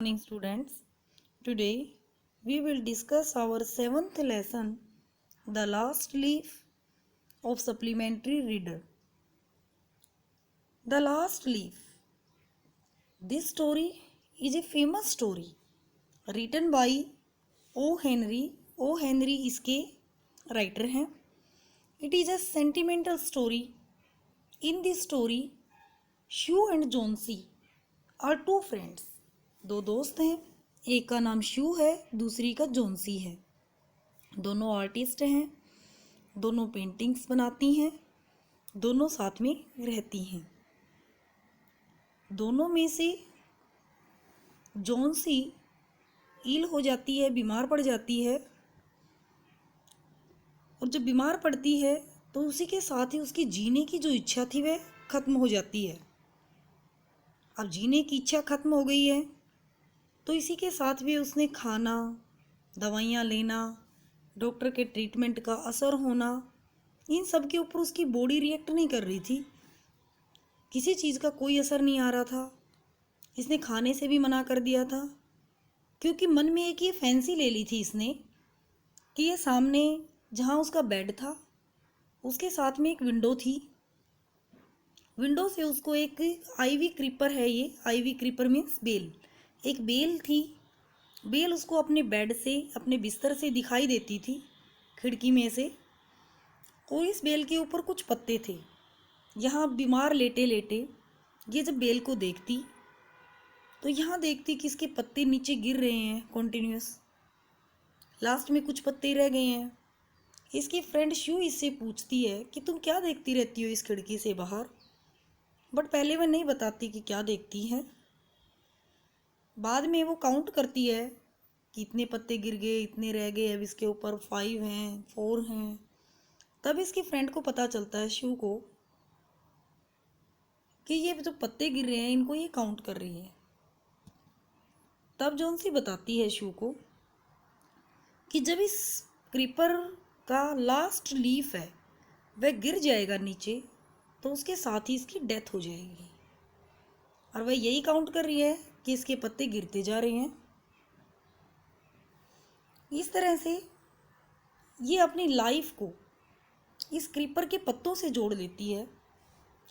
Morning, students. Today we will discuss our 7th lesson, The Last Leaf of Supplementary Reader. The Last Leaf. This story is a famous story written by O. Henry. O. Henry इसके writer हैं. It is a sentimental story. In this story, Sue and Johnsy are two friends. दो दोस्त हैं. एक का नाम शू है, दूसरी का जोन्सी है. दोनों आर्टिस्ट हैं, दोनों पेंटिंग्स बनाती हैं, दोनों साथ में रहती हैं. दोनों में से जोन्सी इल हो जाती है, बीमार पड़ जाती है. और जब बीमार पड़ती है तो उसी के साथ ही उसकी जीने की जो इच्छा थी वह ख़त्म हो जाती है. अब जीने की इच्छा ख़त्म हो गई है तो इसी के साथ भी उसने खाना, दवाइयाँ लेना, डॉक्टर के ट्रीटमेंट का असर होना, इन सब के ऊपर उसकी बॉडी रिएक्ट नहीं कर रही थी. किसी चीज़ का कोई असर नहीं आ रहा था. इसने खाने से भी मना कर दिया था क्योंकि मन में एक ये फैंसी ले ली थी इसने कि ये सामने जहाँ उसका बेड था उसके साथ में एक विंडो थी. विंडो से उसको एक आईवी क्रीपर है, ये आईवी क्रीपर मीन्स बेल, एक बेल थी. बेल उसको अपने बेड से, अपने बिस्तर से दिखाई देती थी खिड़की में से. और इस बेल के ऊपर कुछ पत्ते थे. यहाँ बीमार लेटे लेटे ये जब बेल को देखती तो यहाँ देखती कि इसके पत्ते नीचे गिर रहे हैं कॉन्टिन्यूस. लास्ट में कुछ पत्ते रह गए हैं. इसकी फ्रेंड शू इससे पूछती है कि तुम क्या देखती रहती हो इस खिड़की से बाहर. बट पहले वह नहीं बताती कि क्या देखती है. बाद में वो काउंट करती है कि इतने पत्ते गिर गए, इतने रह गए, अब इसके ऊपर 5 हैं, 4 हैं. तब इसकी फ्रेंड को पता चलता है, शू को, कि ये जो पत्ते गिर रहे हैं इनको ये काउंट कर रही है. तब जोन्सी बताती है शू को कि जब इस क्रीपर का लास्ट लीफ है वह गिर जाएगा नीचे तो उसके साथ ही इसकी डेथ हो जाएगी. और वह यही काउंट कर रही है कि इसके पत्ते गिरते जा रहे हैं. इस तरह से ये अपनी लाइफ को इस क्रीपर के पत्तों से जोड़ लेती है.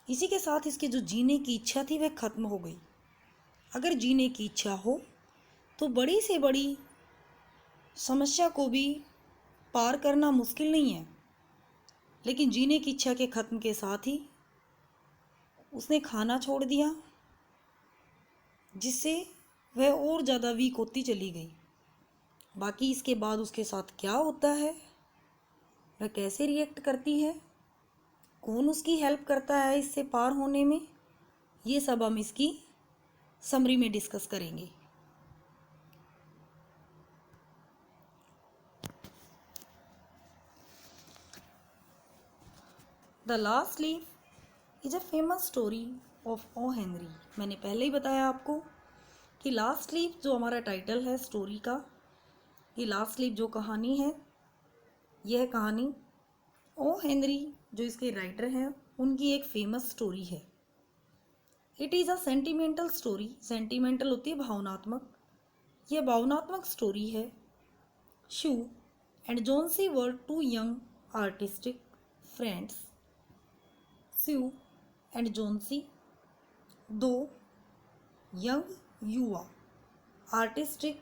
इसी के साथ इसके जो जीने की इच्छा थी वह ख़त्म हो गई. अगर जीने की इच्छा हो तो बड़ी से बड़ी समस्या को भी पार करना मुश्किल नहीं है. लेकिन जीने की इच्छा के ख़त्म के साथ ही उसने खाना छोड़ दिया, जिससे वह और ज़्यादा वीक होती चली गई. बाकी इसके बाद उसके साथ क्या होता है, वह कैसे रिएक्ट करती है, कौन उसकी हेल्प करता है इससे पार होने में, ये सब हम इसकी समरी में डिस्कस करेंगे. The last leaf is a famous story of O Henry. मैंने पहले ही बताया आपको कि लास्ट लीफ जो हमारा टाइटल है स्टोरी का, ये लास्ट लीफ जो कहानी है, यह कहानी ओ हेनरी जो इसके राइटर हैं उनकी एक फेमस स्टोरी है. It is a sentimental story. Sentimental होती है भावनात्मक. यह भावनात्मक स्टोरी है. Sue and Johnsy were two young artistic friends. Sue and Johnsy दो यंग युवा आर्टिस्टिक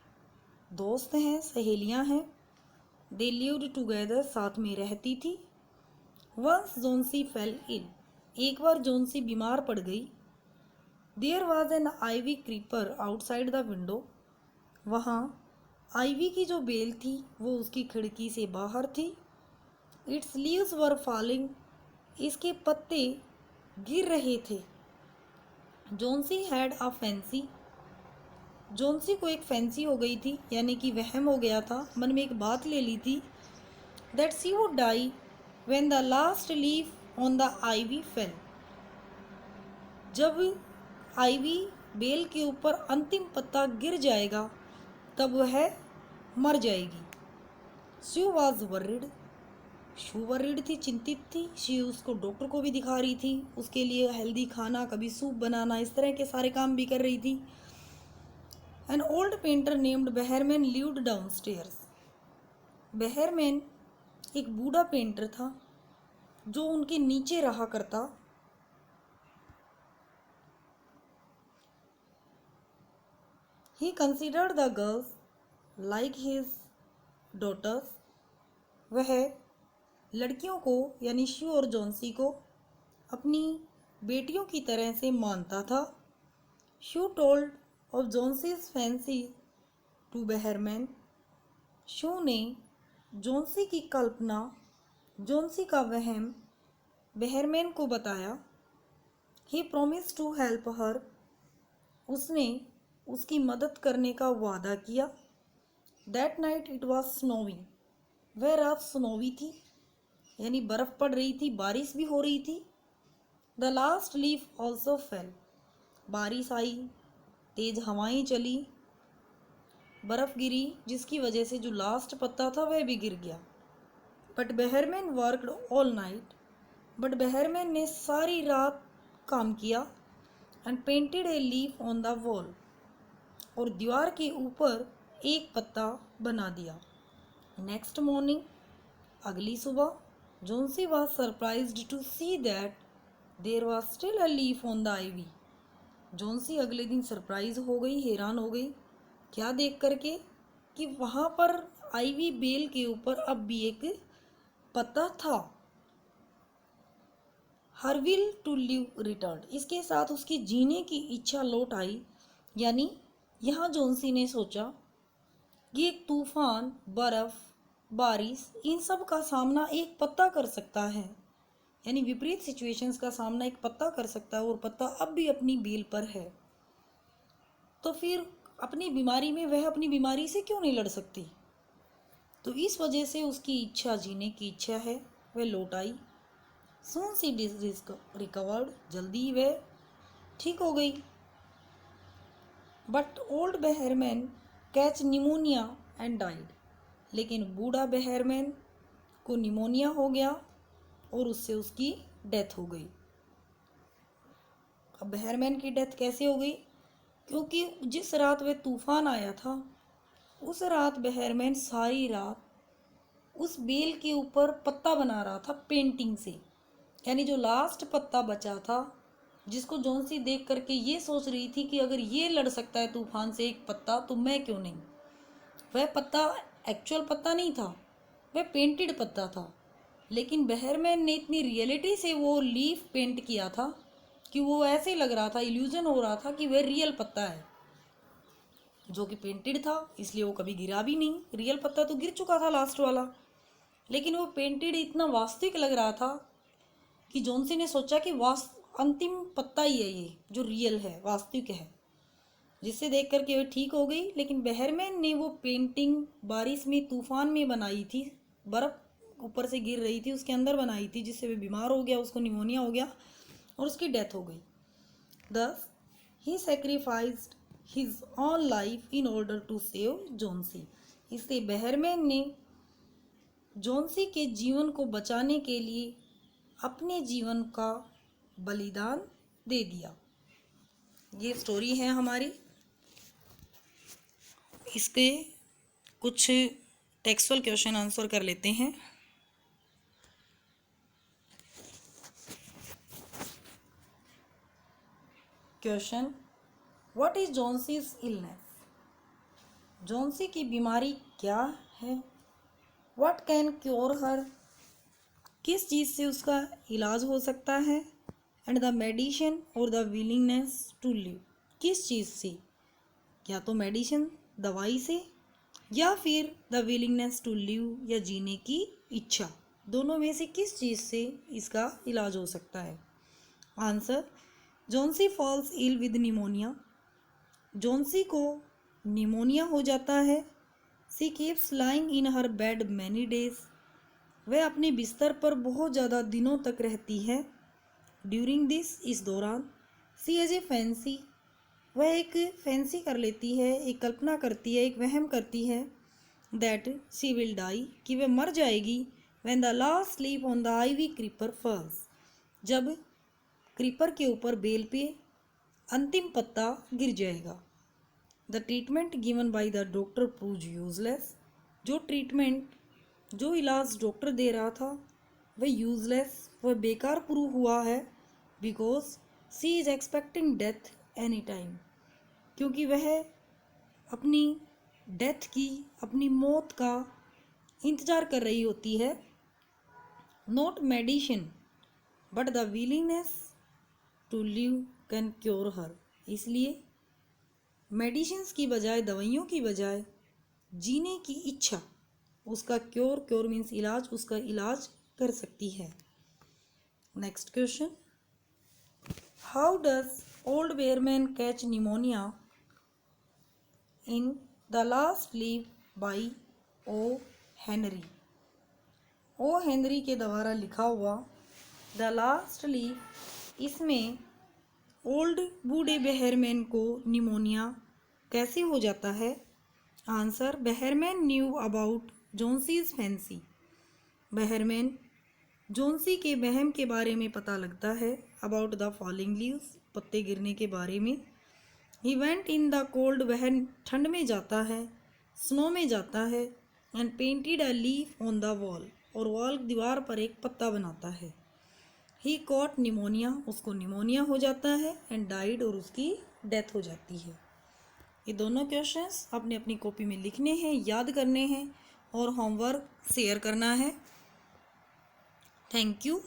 दोस्त हैं, सहेलियां हैं. दे लिव्ड टुगेदर, साथ में रहती थी. वंस जोन्सी फेल इल, एक बार जोन्सी बीमार पड़ गई. There was an ivy creeper outside the window. वहाँ आईवी की जो बेल थी वो उसकी खिड़की से बाहर थी. इट्स लीव्स वर फॉलिंग, इसके पत्ते गिर रहे थे. जोन्सी हैड अ फैंसी, जोन्सी को एक फैंसी हो गई थी, यानी कि वहम हो गया था, मन में एक बात ले ली थी, that she would die when the last leaf on the ivy fell. जब आईवी बेल के ऊपर अंतिम पत्ता गिर जाएगा तब वह मर जाएगी. शू वॉज वर्रिड, शू वर्रिड थी, चिंतित थी. शी उसको डॉक्टर को भी दिखा रही थी, उसके लिए हेल्दी खाना, कभी सूप बनाना, इस तरह के सारे काम भी कर रही थी. An old painter named Behrman lived downstairs. Behrman एक बूढ़ा पेंटर था जो उनके नीचे रहा करता। He considered the girls like his daughters. वह लड़कियों को यानी शू और जॉन्सी को अपनी बेटियों की तरह से मानता था। Sue told of Johnsy's fancy to Behrman. Sue ने जॉन्सी की कल्पना, जॉन्सी का वहम बेहरमैन को बताया। ही प्रॉमिस टू हेल्प हर। उसने उसकी मदद करने का वादा किया। That night it was snowy. वह रात स्नोवी थी यानी बर्फ़ पड़ रही थी, बारिश भी हो रही थी। The last leaf also fail. बारिश आई, तेज हवाएं चली, बर्फ़ गिरी, जिसकी वजह से जो लास्ट पत्ता था वह भी गिर गया। But Behrman worked all night. But Behrman ने सारी रात काम किया। And painted a leaf on the wall. और दीवार के ऊपर एक पत्ता बना दिया। नेक्स्ट मॉर्निंग, अगली सुबह, Johnsy was surprised to see that there was still a leaf on the ivy. Johnsy अगले दिन सरप्राइज हो गई, हैरान हो गई, क्या देख करके कि वहाँ पर आइवी बेल के ऊपर अब भी एक पत्ता था। Her will to live return. इसके साथ उसकी जीने की इच्छा लौट आई। यानी यहाँ जॉन्सी ने सोचा कि एक तूफान, बर्फ, बारिश, इन सब का सामना एक पत्ता कर सकता है। यानी विपरीत सिचुएशंस का सामना एक पत्ता कर सकता है और पत्ता अब भी अपनी बेल पर है। तो फिर अपनी बीमारी में वह अपनी बीमारी से क्यों नहीं लड़ सकती? तो इस वजह से उसकी इच्छा, जीने की इच्छा है, वह लौट आई। सून सी रिकवर्ड। जल्दी वह ठीक हो गई। But old Behrman catch pneumonia and died. लेकिन बूढ़ा बेहरमैन को निमोनिया हो गया और उससे उसकी डेथ हो गई। अब बेहरमैन की डेथ कैसे हो गई? क्योंकि जिस रात वह तूफान आया था उस रात बेहरमैन सारी रात उस बेल के ऊपर पत्ता बना रहा था पेंटिंग से। यानी जो लास्ट पत्ता बचा था, जिसको जॉन्सी देख करके ये सोच रही थी कि अगर ये लड़ सकता है तूफान से एक पत्ता तो मैं क्यों नहीं। वह पत्ता एक्चुअल पत्ता नहीं था, वह पेंटेड पत्ता था। लेकिन बेहरमैन ने इतनी रियलिटी से वो लीफ पेंट किया था कि वो ऐसे लग रहा था, इल्यूजन हो रहा था कि वह रियल पत्ता है जो कि पेंटेड था, इसलिए वो कभी गिरा भी नहीं। रियल पत्ता तो गिर चुका था लास्ट वाला, लेकिन वो पेंटेड इतना वास्तविक लग रहा था कि जॉन्सी ने सोचा कि अंतिम पत्ता ही है ये जो रियल है, वास्तविक है, जिससे देख करके वह ठीक हो गई। लेकिन बेहरमैन ने वो पेंटिंग बारिश में, तूफान में बनाई थी, बर्फ़ ऊपर से गिर रही थी, उसके अंदर बनाई थी, जिससे वह बीमार हो गया, उसको निमोनिया हो गया और उसकी डेथ हो गई। Thus he sacrificed his own life in order to save Johnsy. इसलिए बेहरमैन ने जॉन्सी के जीवन को बचाने के लिए अपने जीवन का बलिदान दे दिया। ये स्टोरी है हमारी। इसके कुछ टेक्सुअल क्वेश्चन आंसर कर लेते हैं। Question, what is Johnsy's illness? Johnsy की बीमारी क्या है? व्हाट कैन क्योर हर? किस चीज़ से उसका इलाज हो सकता है? एंड द मेडिसिन और द विलिंगनेस टू लिव, किस चीज़ से? या तो मेडिसिन, दवाई से, या फिर द विलिंगनेस टू लिव या जीने की इच्छा, दोनों में से किस चीज़ से इसका इलाज हो सकता है? Answer, Johnsy falls ill with pneumonia. Johnsy को निमोनिया हो जाता है। She keeps lying in her bed many days. वह अपने बिस्तर पर बहुत ज़्यादा दिनों तक रहती है। ड्यूरिंग दिस, इस दौरान। सी एज ए फैंसी, वह एक फैंसी कर लेती है, एक कल्पना करती है, एक वहम करती है दैट सी विल डाई, कि वह मर जाएगी। When the last leaf on the ivy creeper falls, जब क्रीपर के ऊपर बेल पे अंतिम पत्ता गिर जाएगा। The treatment given by the doctor prove useless. जो इलाज डॉक्टर दे रहा था वह यूजलेस, वह बेकार प्रूव हुआ है। Because she is expecting death any time, क्योंकि वह अपनी डेथ की, अपनी मौत का इंतज़ार कर रही होती है। Not medicine but the willingness to live can cure her. इसलिए मेडिसिन्स की बजाय, दवाइयों की बजाय जीने की इच्छा उसका क्योर मीन्स इलाज, उसका इलाज कर सकती है। Next question, how does old Behrman catch pneumonia in the last leaf by O Henry. O Henry के द्वारा लिखा हुआ द लास्ट लीव, इसमें ओल्ड बूढ़े बेहरमैन को निमोनिया कैसे हो जाता है। Answer, Behrman knew about Johnsy's fancy. बेहरमैन जोन्सी के वहम के बारे में पता लगता है। अबाउट द फॉलिंग लीव्स, पत्ते गिरने के बारे में। He went in the cold, वह ठंड में जाता है, स्नो में जाता है। And painted a leaf on the wall, और वॉल दीवार पर एक पत्ता बनाता है। ही कॉट निमोनिया, उसको निमोनिया हो जाता है। एंड डाइड, और उसकी डेथ हो जाती है। ये दोनों क्वेश्चंस अपने अपनी कॉपी में लिखने हैं, याद करने हैं और होमवर्क शेयर करना है। Thank you.